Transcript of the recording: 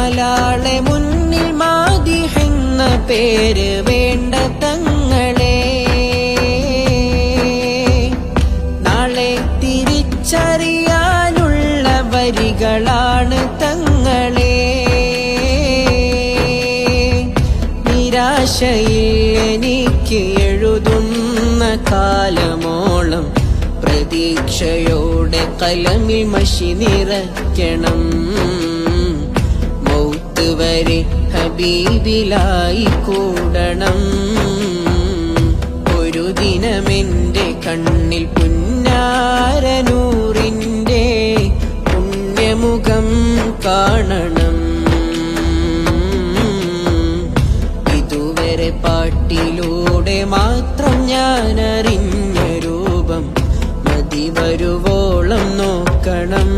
നാലാളെ മുന്നിൽ മാദിഹെന്ന പേര് വേണ്ട തങ്ങളെ. നാളെ തിരിച്ചറിയാനുള്ള വരികളാണ് തങ്ങളെ. നിരാശയിൽ എനിക്ക് എഴുതുന്ന കാലമോളം പ്രതീക്ഷയോടെ കലമിൽ മഷി നിറയ്ക്കണം. മൗത്ത് വരെ ഹബീബിലായി കൂടണം. ഒരു ദിനമെന്റെ കണ്ണിൽ പുന്നാരനൂറിന്റെ പുണ്യമുഖം കാണണം. ഇതുവരെ പാട്ടിലൂടെ മാത്രം ഞാൻ അറിഞ്ഞ രൂപം മതി വരുവോളം നോക്കണം.